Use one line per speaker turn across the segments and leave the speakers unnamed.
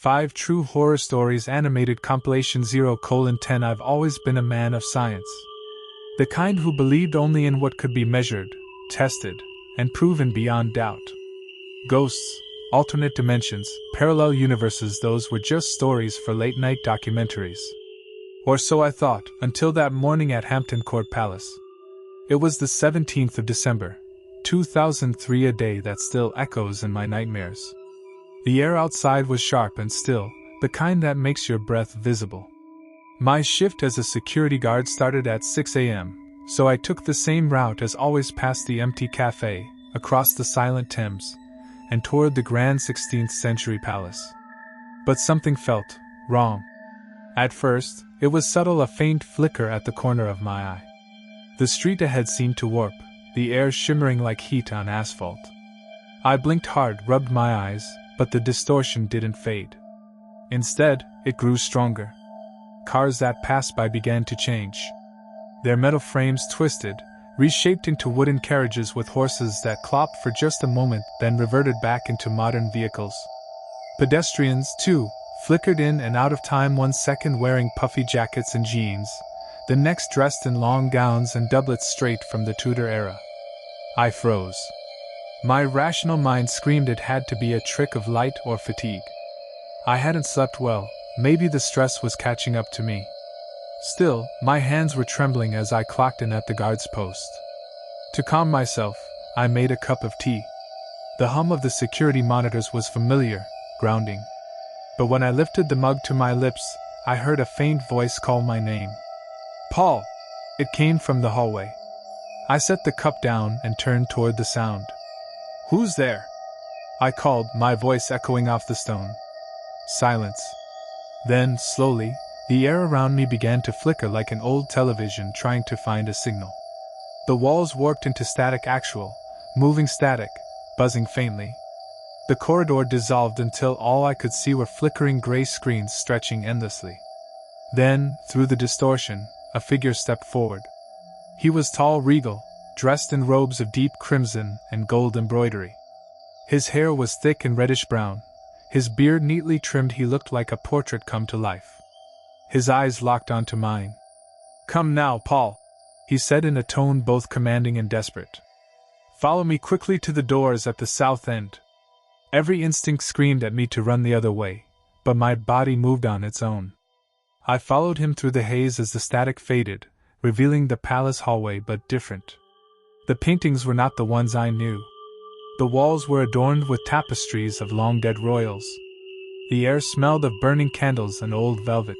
5 True Horror Stories Animated Compilation 0:10. I've always been a man of science. The kind who believed only in what could be measured, tested, and proven beyond doubt. Ghosts, alternate dimensions, parallel universes, those were just stories for late-night documentaries. Or so I thought, until that morning at Hampton Court Palace. It was the 17th of December, 2003, a day that still echoes in my nightmares. The air outside was sharp and still, the kind that makes your breath visible. My shift as a security guard started at 6 a.m., so I took the same route as always, past the empty cafe, across the silent Thames, and toward the grand 16th century palace. But something felt wrong. At first, it was subtle, a faint flicker at the corner of my eye. The street ahead seemed to warp, the air shimmering like heat on asphalt. I blinked hard, rubbed my eyes, but the distortion didn't fade. Instead, it grew stronger. Cars that passed by began to change. Their metal frames twisted, reshaped into wooden carriages with horses that clopped for just a moment, then reverted back into modern vehicles. Pedestrians, too, flickered in and out of time, 1 second wearing puffy jackets and jeans, the next dressed in long gowns and doublets straight from the Tudor era. I froze. My rational mind screamed it had to be a trick of light or fatigue. I hadn't slept well, maybe the stress was catching up to me. Still, my hands were trembling as I clocked in at the guard's post. To calm myself, I made a cup of tea. The hum of the security monitors was familiar, grounding. But when I lifted the mug to my lips, I heard a faint voice call my name. Paul! It came from the hallway. I set the cup down and turned toward the sound. Who's there? I called, my voice echoing off the stone. Silence. Then, slowly, the air around me began to flicker like an old television trying to find a signal. The walls warped into static, actual, moving static, buzzing faintly. The corridor dissolved until all I could see were flickering gray screens stretching endlessly. Then, through the distortion, a figure stepped forward. He was tall, regal, dressed in robes of deep crimson and gold embroidery. His hair was thick and reddish-brown, his beard neatly trimmed. He looked like a portrait come to life. His eyes locked onto mine. "Come now, Paul," he said in a tone both commanding and desperate. "Follow me quickly to the doors at the south end." Every instinct screamed at me to run the other way, but my body moved on its own. I followed him through the haze as the static faded, revealing the palace hallway, but different. The paintings were not the ones I knew. The walls were adorned with tapestries of long-dead royals. The air smelled of burning candles and old velvet.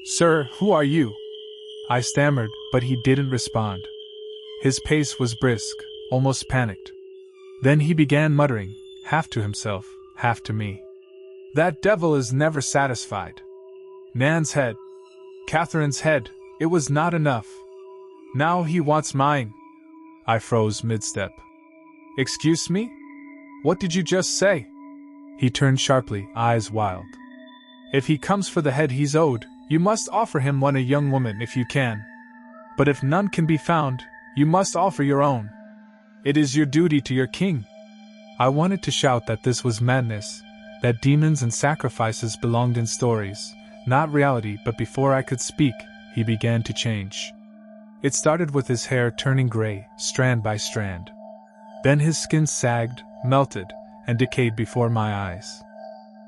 "Sir, who are you?" I stammered, but he didn't respond. His pace was brisk, almost panicked. Then he began muttering, half to himself, half to me. "That devil is never satisfied. Nan's head. Catherine's head, it was not enough. Now he wants mine." I froze mid-step. "Excuse me? What did you just say?" He turned sharply, eyes wild. "If he comes for the head he's owed, you must offer him one, a young woman, if you can. But if none can be found, you must offer your own. It is your duty to your king." I wanted to shout that this was madness, that demons and sacrifices belonged in stories, not reality, but before I could speak, he began to change. It started with his hair turning gray, strand by strand. Then his skin sagged, melted, and decayed before my eyes.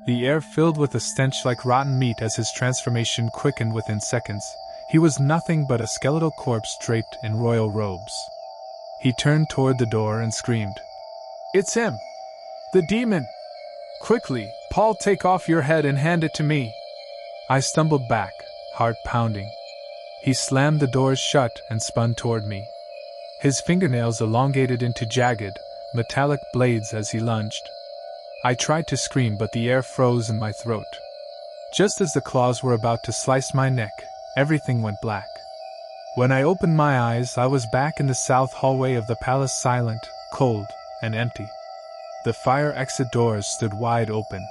The air filled with a stench like rotten meat as his transformation quickened within seconds. He was nothing but a skeletal corpse draped in royal robes. He turned toward the door and screamed, "It's him! The demon! Quickly, Paul, take off your head and hand it to me." I stumbled back, heart pounding. He slammed the doors shut and spun toward me. His fingernails elongated into jagged, metallic blades as he lunged. I tried to scream, but the air froze in my throat. Just as the claws were about to slice my neck, everything went black. When I opened my eyes, I was back in the south hallway of the palace, silent, cold, and empty. The fire exit doors stood wide open.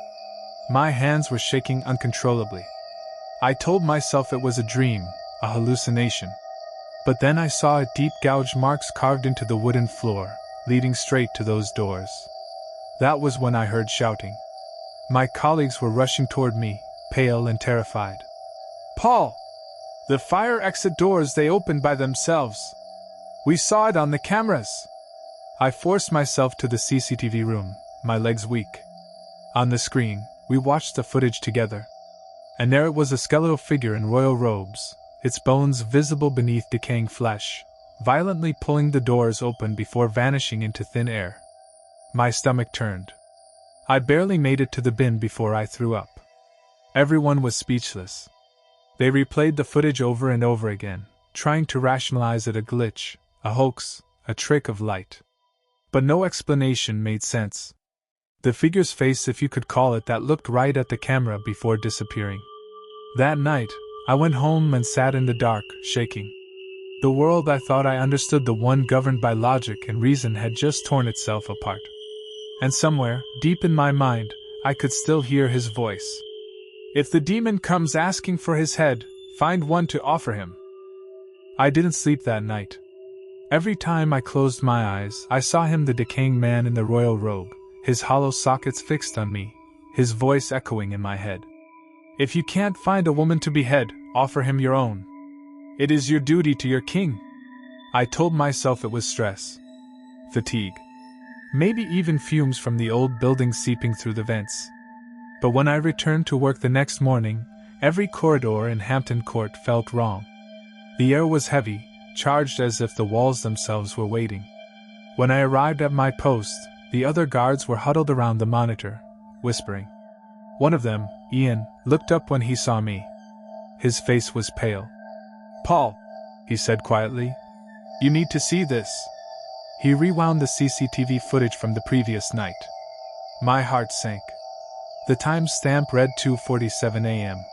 My hands were shaking uncontrollably. I told myself it was a dream, a hallucination. But then I saw deep gouge marks carved into the wooden floor, leading straight to those doors. That was when I heard shouting. My colleagues were rushing toward me, pale and terrified. "Paul! The fire exit doors, they opened by themselves. We saw it on the cameras." I forced myself to the CCTV room, my legs weak. On the screen, we watched the footage together. And there it was, a skeletal figure in royal robes, its bones visible beneath decaying flesh, violently pulling the doors open before vanishing into thin air. My stomach turned. I barely made it to the bin before I threw up. Everyone was speechless. They replayed the footage over and over again, trying to rationalize it: a glitch, a hoax, a trick of light. But no explanation made sense. The figure's face, if you could call it that, looked right at the camera before disappearing. That night, I went home and sat in the dark, shaking. The world I thought I understood, the one governed by logic and reason, had just torn itself apart. And somewhere, deep in my mind, I could still hear his voice. "If the demon comes asking for his head, find one to offer him." I didn't sleep that night. Every time I closed my eyes, I saw him, the decaying man in the royal robe, his hollow sockets fixed on me, his voice echoing in my head. "If you can't find a woman to behead, offer him your own. It is your duty to your king." I told myself it was stress, fatigue, maybe even fumes from the old building seeping through the vents. But when I returned to work the next morning, every corridor in Hampton Court felt wrong. The air was heavy, charged, as if the walls themselves were waiting. When I arrived at my post, the other guards were huddled around the monitor, whispering. One of them, Ian, looked up when he saw me. His face was pale. "Paul," he said quietly, "you need to see this." He rewound the CCTV footage from the previous night. My heart sank. The timestamp read 2:47 a.m.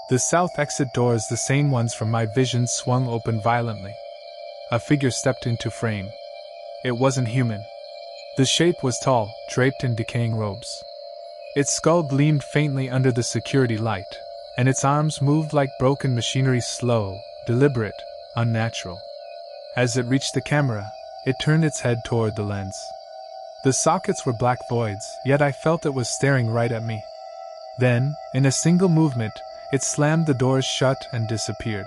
The south exit doors, the same ones from my vision, swung open violently. A figure stepped into frame. It wasn't human. The shape was tall, draped in decaying robes. Its skull gleamed faintly under the security light, and its arms moved like broken machinery, slow, deliberate, unnatural. As it reached the camera, it turned its head toward the lens. The sockets were black voids, yet I felt it was staring right at me. Then, in a single movement, it slammed the doors shut and disappeared.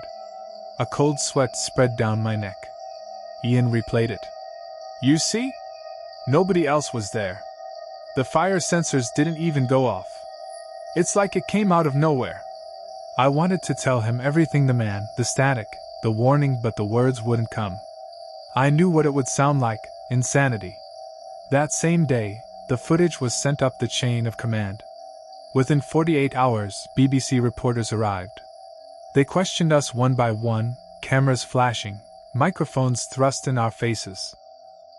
A cold sweat spread down my neck. Ian replayed it. "You see? Nobody else was there. The fire sensors didn't even go off. It's like it came out of nowhere." I wanted to tell him everything, the man, the static, the warning, but the words wouldn't come. I knew what it would sound like: insanity. That same day, the footage was sent up the chain of command. Within 48 hours, BBC reporters arrived. They questioned us one by one, cameras flashing, microphones thrust in our faces.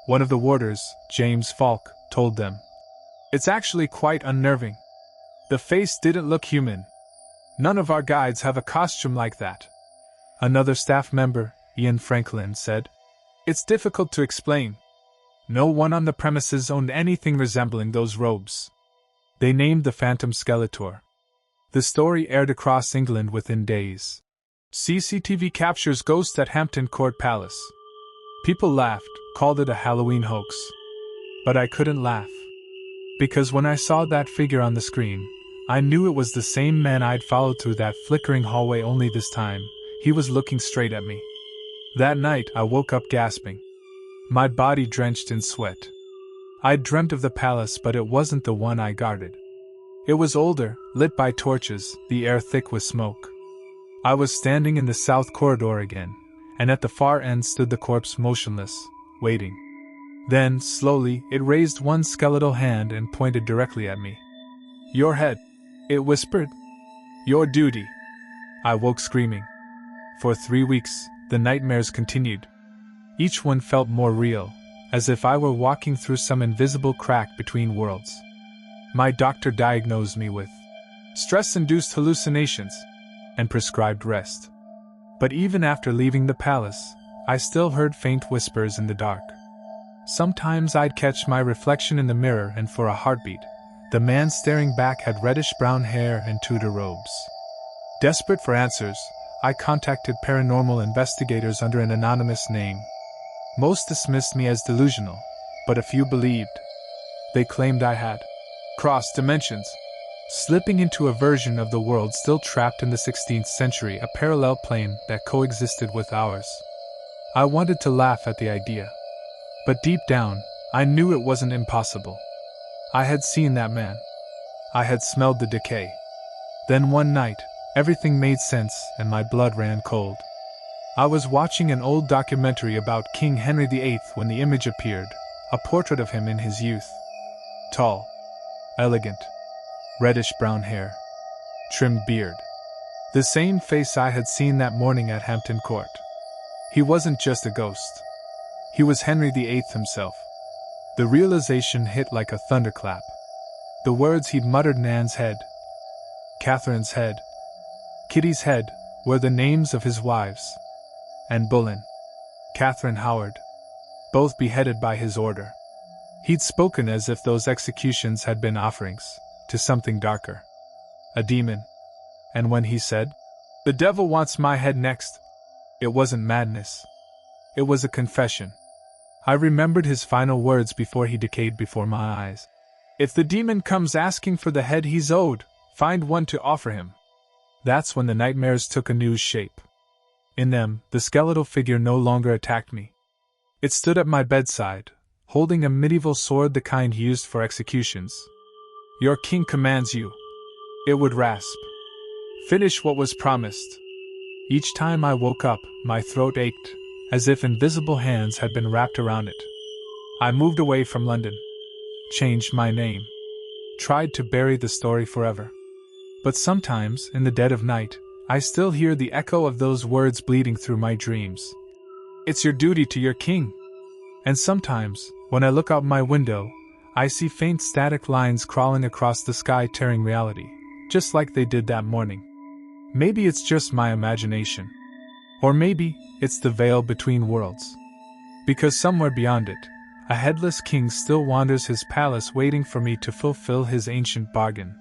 One of the warders, James Falk, told them, "It's actually quite unnerving. The face didn't look human. None of our guides have a costume like that." Another staff member, Ian Franklin, said, "It's difficult to explain. No one on the premises owned anything resembling those robes." They named the Phantom Skeletor. The story aired across England within days. CCTV captures ghost at Hampton Court Palace. People laughed, called it a Halloween hoax. But I couldn't laugh. Because when I saw that figure on the screen, I knew it was the same man I'd followed through that flickering hallway, only this time, he was looking straight at me. That night, I woke up gasping, my body drenched in sweat. I'd dreamt of the palace, but it wasn't the one I guarded. It was older, lit by torches, the air thick with smoke. I was standing in the south corridor again, and at the far end stood the corpse, motionless, waiting. Then, slowly, it raised one skeletal hand and pointed directly at me. "Your head," it whispered. "Your duty." I woke screaming. For 3 weeks, the nightmares continued. Each one felt more real, as if I were walking through some invisible crack between worlds. My doctor diagnosed me with stress-induced hallucinations and prescribed rest. But even after leaving the palace, I still heard faint whispers in the dark. Sometimes I'd catch my reflection in the mirror, and for a heartbeat, the man staring back had reddish-brown hair and Tudor robes. Desperate for answers, I contacted paranormal investigators under an anonymous name. Most dismissed me as delusional, but a few believed. They claimed I had crossed dimensions, slipping into a version of the world still trapped in the 16th century, a parallel plane that coexisted with ours. I wanted to laugh at the idea. But deep down, I knew it wasn't impossible. I had seen that man. I had smelled the decay. Then one night, everything made sense and my blood ran cold. I was watching an old documentary about King Henry VIII when the image appeared, a portrait of him in his youth. Tall, elegant, reddish-brown hair, trimmed beard. The same face I had seen that morning at Hampton Court. He wasn't just a ghost. He was Henry VIII himself. The realization hit like a thunderclap. The words he'd muttered, Nan's head, Catherine's head, Kitty's head, were the names of his wives. And Bullen, Catherine Howard, both beheaded by his order. He'd spoken as if those executions had been offerings to something darker, a demon. And when he said, "The devil wants my head next," it wasn't madness. It was a confession. I remembered his final words before he decayed before my eyes. "If the demon comes asking for the head he's owed, find one to offer him." That's when the nightmares took a new shape. In them, the skeletal figure no longer attacked me. It stood at my bedside, holding a medieval sword, the kind used for executions. "Your king commands you," it would rasp. "Finish what was promised." Each time I woke up, my throat ached, as if invisible hands had been wrapped around it. I moved away from London, changed my name, tried to bury the story forever. But sometimes, in the dead of night, I still hear the echo of those words bleeding through my dreams. "It's your duty to your king." And sometimes, when I look out my window, I see faint static lines crawling across the sky, tearing reality, just like they did that morning. Maybe it's just my imagination. Or maybe it's the veil between worlds. Because somewhere beyond it, a headless king still wanders his palace, waiting for me to fulfill his ancient bargain.